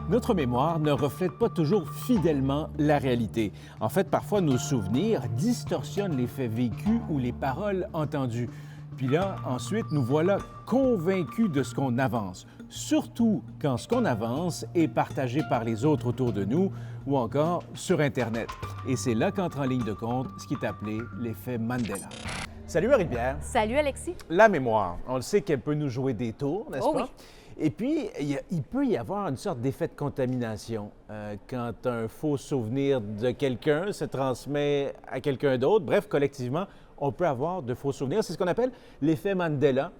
Notre mémoire ne reflète pas toujours fidèlement la réalité. En fait, parfois, nos souvenirs distorsionnent les faits vécus ou les paroles entendues. Puis là, ensuite, nous voilà convaincus de ce qu'on avance, surtout quand ce qu'on avance est partagé par les autres autour de nous ou encore sur Internet. Et c'est là qu'entre en ligne de compte ce qui est appelé l'effet Mandela. Salut Marie-Pierre. Salut Alexis. La mémoire, on le sait qu'elle peut nous jouer des tours, n'est-ce pas? Oui. Et puis, il peut y avoir une sorte d'effet de contamination quand un faux souvenir de quelqu'un se transmet à quelqu'un d'autre. Bref, collectivement, on peut avoir de faux souvenirs. C'est ce qu'on appelle l'effet Mandela,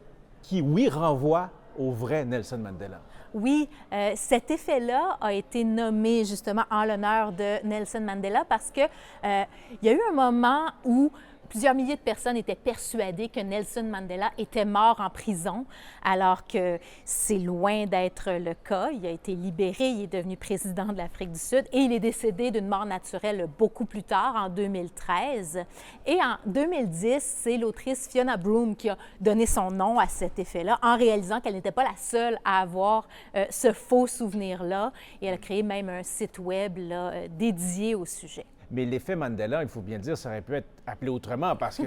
qui, oui, renvoie au vrai Nelson Mandela. Oui, cet effet-là a été nommé justement en l'honneur de Nelson Mandela parce que il y a eu un moment où plusieurs milliers de personnes étaient persuadées que Nelson Mandela était mort en prison, alors que c'est loin d'être le cas. Il a été libéré, il est devenu président de l'Afrique du Sud et il est décédé d'une mort naturelle beaucoup plus tard, en 2013. Et en 2010, c'est l'autrice Fiona Broome qui a donné son nom à cet effet-là, en réalisant qu'elle n'était pas la seule à avoir ce faux souvenir-là. Et elle a créé même un site web là, dédié au sujet. Mais l'effet Mandela, il faut bien dire, ça aurait pu être appelé autrement parce que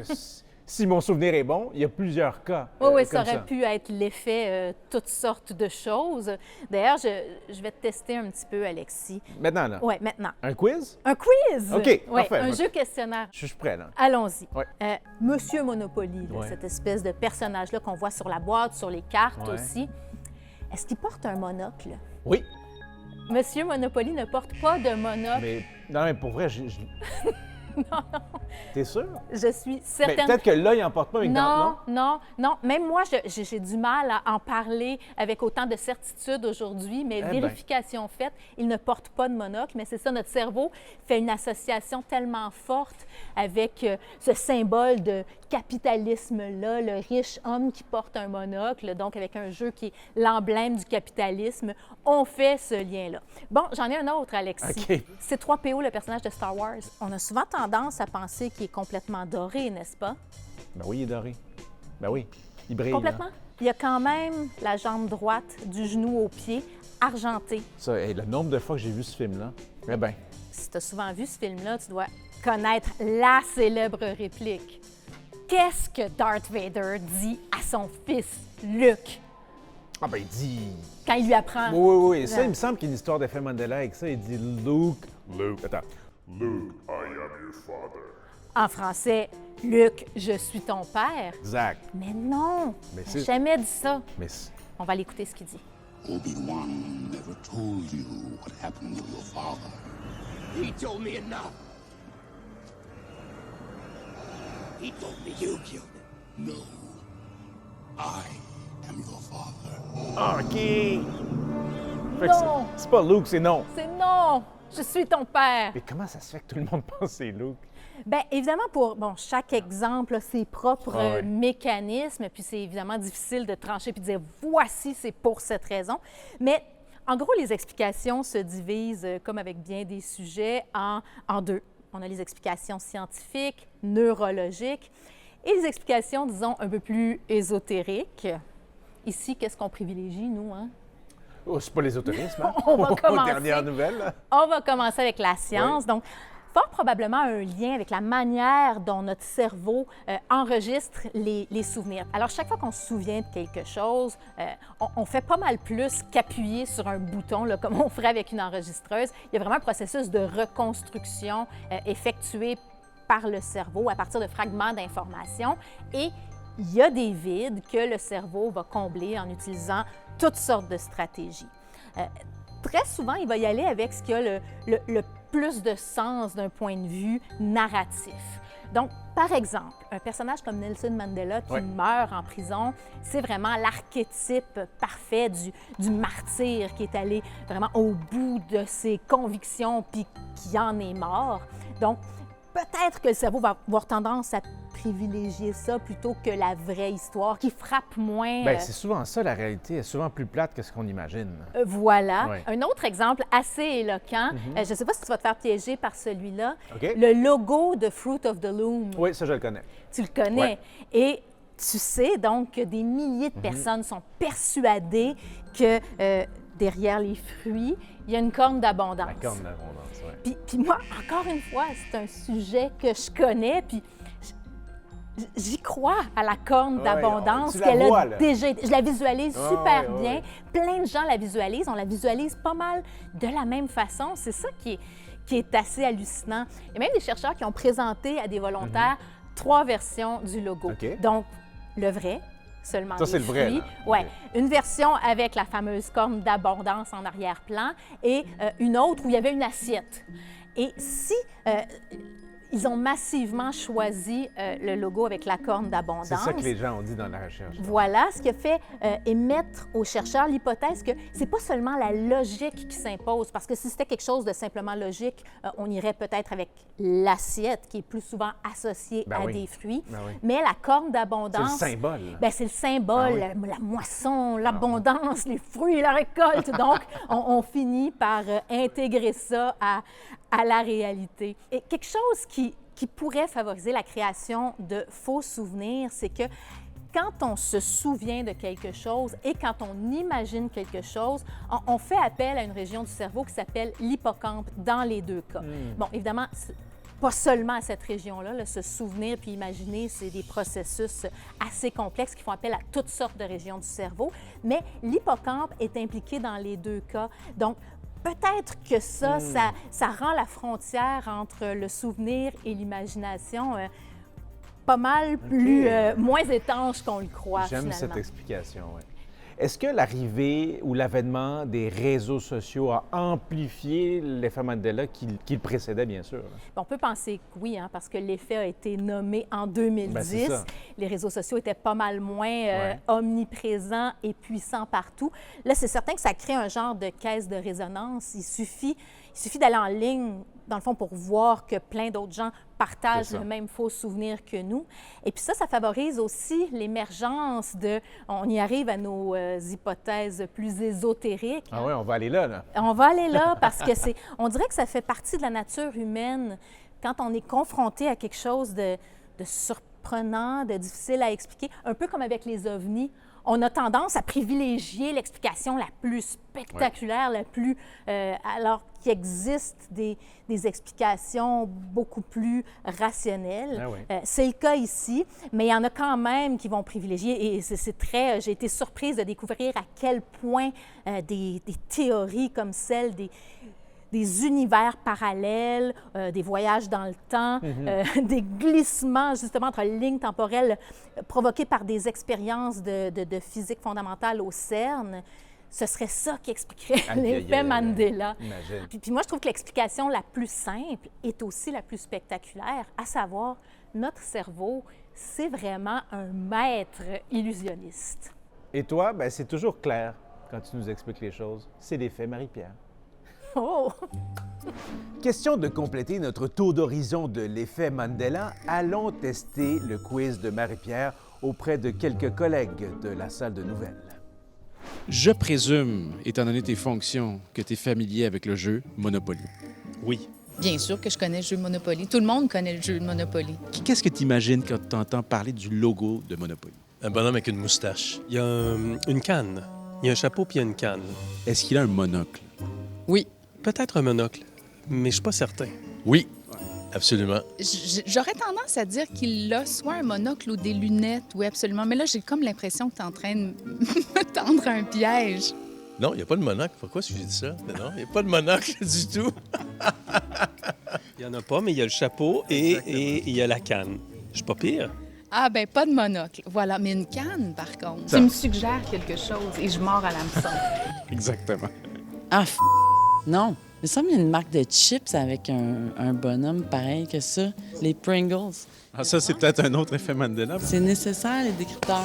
si mon souvenir est bon, il y a plusieurs cas. Oui, comme ça aurait pu être l'effet toutes sortes de choses. D'ailleurs, je vais te tester un petit peu, Alexis. Maintenant, là? Oui, maintenant. Un quiz? Un quiz! OK, Oui, parfait. un jeu questionnaire. Je suis prêt, là. Allons-y. Ouais. Monsieur Monopoly, là, Ouais. cette espèce de personnage-là qu'on voit sur la boîte, sur les cartes Ouais. aussi, est-ce qu'il porte un monocle? Oui, Monsieur Monopoly ne porte pas de monocle. mais non, mais pour vrai, Non, T'es sûr? je suis Mais certaine. peut-être que là, il n'en porte pas, mais que Non, non. Même moi, j'ai du mal à en parler avec autant de certitude aujourd'hui, mais Eh ben. vérification faite, il ne porte pas de monocle. Mais c'est ça, notre cerveau fait une association tellement forte avec ce symbole de capitalisme-là, le riche homme qui porte un monocle, donc avec un jeu qui est l'emblème du capitalisme. On fait ce lien-là. Bon, j'en ai un autre, Alexis. OK. C'est 3PO, le personnage de Star Wars. On a souvent tendance à penser qu'il est complètement doré, n'est-ce pas? Ben oui, il est doré. Ben oui, il brille. Complètement. Là. Il y a quand même la jambe droite du genou au pied argentée. Ça, hey, le nombre de fois que j'ai vu ce film-là, eh bien, Si tu as souvent vu ce film-là, tu dois connaître la célèbre réplique. Qu'est-ce que Darth Vader dit à son fils Luke ah ben il dit... quand il lui apprend? Oui. Ça, il me semble qu'il y a une histoire d'effet Mandela avec ça. Il dit Luke... Attends. Luke, I am your father. En français, Luke, je suis ton père. Exact. Mais non, Mais il n'a c'est- jamais dit ça. Mais On va l'écouter ce qu'il dit. Obi-Wan never told you what happened to your father. He told me enough. He told me you killed him. No. I am your father. Ah, OK! Fait que Non! c'est pas Luke, c'est non. C'est non, je suis ton père. Mais comment ça se fait que tout le monde pense que c'est Luke? Bien, évidemment, pour chaque exemple a ses propres Ah ouais. mécanismes, puis c'est évidemment difficile de trancher puis de dire voici, c'est pour cette raison. Mais en gros, les explications se divisent, comme avec bien des sujets, en deux. On a les explications scientifiques, neurologiques, et les explications, disons, un peu plus ésotériques. Ici, qu'est-ce qu'on privilégie, nous, hein? Oh, c'est pas l'ésotérisme, hein? On va commencer. Dernière nouvelle, là. On va commencer avec la science. Donc, fort probablement un lien avec la manière dont notre cerveau enregistre les souvenirs. Alors, chaque fois qu'on se souvient de quelque chose, on fait pas mal plus qu'appuyer sur un bouton, là, comme on ferait avec une enregistreuse. Il y a vraiment un processus de reconstruction effectué par le cerveau à partir de fragments d'informations. Et il y a des vides que le cerveau va combler en utilisant toutes sortes de stratégies. Très souvent, il va y aller avec ce qui a le plus de sens d'un point de vue narratif. Donc, par exemple, un personnage comme Nelson Mandela qui Ouais. meurt en prison, c'est vraiment l'archétype parfait du martyr qui est allé vraiment au bout de ses convictions puis qui en est mort. Donc, peut-être que le cerveau va avoir tendance à privilégier ça plutôt que la vraie histoire qui frappe moins. Bien, c'est souvent ça, la réalité. Elle est souvent plus plate que ce qu'on imagine. Voilà. Ouais. Un autre exemple assez éloquent, je ne sais pas si tu vas te faire piéger par celui-là, OK. le logo de Fruit of the Loom. Oui, ça, je le connais. Tu le connais. Ouais. Et tu sais donc que des milliers de personnes sont persuadées que derrière les fruits, il y a une corne d'abondance. La corne d'abondance, oui. Puis moi, encore une fois, c'est un sujet que je connais, puis j'y crois à la corne Ouais, d'abondance tu la qu'elle vois, a là. déjà été. Je la visualise Ah, super ouais, bien. ouais. Plein de gens la visualisent. On la visualise pas mal de la même façon. C'est ça qui est assez hallucinant. Il y a même des chercheurs qui ont présenté à des volontaires 3 versions du logo. OK. Donc, le vrai, seulement Ça, les c'est le vrai, fruits. là. Ouais. OK. Une version avec la fameuse corne d'abondance en arrière-plan et une autre où il y avait une assiette. Et si ils ont massivement choisi le logo avec la corne d'abondance, C'est ça que les gens ont dit dans la recherche. voilà ce qui a fait émettre aux chercheurs l'hypothèse que c'est pas seulement la logique qui s'impose, parce que si c'était quelque chose de simplement logique, on irait peut-être avec l'assiette qui est plus souvent associée Ben à oui. des fruits, Ben oui. mais la corne C'est d'abondance... le symbole. Ben, c'est le symbole, Ah oui. la moisson, l'abondance, les fruits, la récolte. Donc, on finit par intégrer ça à la réalité. Et quelque chose qui pourrait favoriser la création de faux souvenirs, c'est que quand on se souvient de quelque chose et quand on imagine quelque chose, on fait appel à une région du cerveau qui s'appelle l'hippocampe dans les 2 cas. Bon, évidemment, pas seulement à cette région-là, là, se souvenir puis imaginer, c'est des processus assez complexes qui font appel à toutes sortes de régions du cerveau, mais l'hippocampe est impliqué dans les 2 cas. Donc, peut-être que ça rend la frontière entre le souvenir et l'imagination pas mal plus, moins étanche qu'on le croit, J'aime finalement. cette explication, oui. Est-ce que l'arrivée ou l'avènement des réseaux sociaux a amplifié l'effet Mandela qui le précédait, bien sûr? Là? On peut penser que oui, hein, parce que l'effet a été nommé en 2010. Ben, c'est ça. Les réseaux sociaux étaient pas mal moins Ouais. omniprésents et puissants partout. Là, c'est certain que ça crée un genre de caisse de résonance. Il suffit d'aller en ligne, dans le fond, pour voir que plein d'autres gens partagent C'est ça. le même faux souvenir que nous. Et puis ça favorise aussi l'émergence de... On y arrive à nos hypothèses plus ésotériques. Ah oui, on va aller là, là. On va aller là parce que on dirait que ça fait partie de la nature humaine quand on est confronté à quelque chose de surprenant, de difficile à expliquer, un peu comme avec les ovnis. On a tendance à privilégier l'explication la plus spectaculaire, la plus... alors qu'il existe des explications beaucoup plus rationnelles. Ah oui. C'est le cas ici, mais il y en a quand même qui vont privilégier, et c'est très... J'ai été surprise de découvrir à quel point des théories comme celle des univers parallèles, des voyages dans le temps, des glissements justement entre lignes temporelles provoqués par des expériences de physique fondamentale au CERN. Ce serait ça qui expliquerait Aïe, aïe, l'effet aïe, aïe. Mandela. Imagine. Puis moi, je trouve que l'explication la plus simple est aussi la plus spectaculaire, à savoir, notre cerveau, c'est vraiment un maître illusionniste. Et toi, ben, c'est toujours clair quand tu nous expliques les choses. C'est des faits, Marie-Pierre. Oh! Question de compléter notre tour d'horizon de l'effet Mandela, allons tester le quiz de Marie-Pierre auprès de quelques collègues de la salle de nouvelles. Je présume, étant donné tes fonctions, que tu es familier avec le jeu Monopoly. Oui. Bien sûr que je connais le jeu de Monopoly. Tout le monde connaît le jeu de Monopoly. Qu'est-ce que tu imagines quand tu entends parler du logo de Monopoly? Un bonhomme avec une moustache. Il y a une canne. Il y a un chapeau puis il y a une canne. Est-ce qu'il a un monocle? Oui. Peut-être un monocle, mais je suis pas certain. Oui. Absolument. J'aurais tendance à dire qu'il a soit un monocle ou des lunettes, oui, absolument. Mais là, j'ai comme l'impression que tu es en train de me tendre un piège. Non, il n'y a pas de monocle. Pourquoi est-ce que j'ai dit ça? Non, il n'y a pas de monocle du tout. Il n'y en a pas, mais il y a le chapeau et il y a la canne. Je suis pas pire. Ah, ben pas de monocle. Voilà, mais une canne, par contre. Ça. Tu me suggères quelque chose et je mords à l'hameçon. Exactement. Ah, non. Il me semble qu'il y a une marque de chips avec un bonhomme pareil que ça. Les Pringles. Ah, ça, c'est peut-être un autre effet Mandela. C'est nécessaire, les décrypteurs.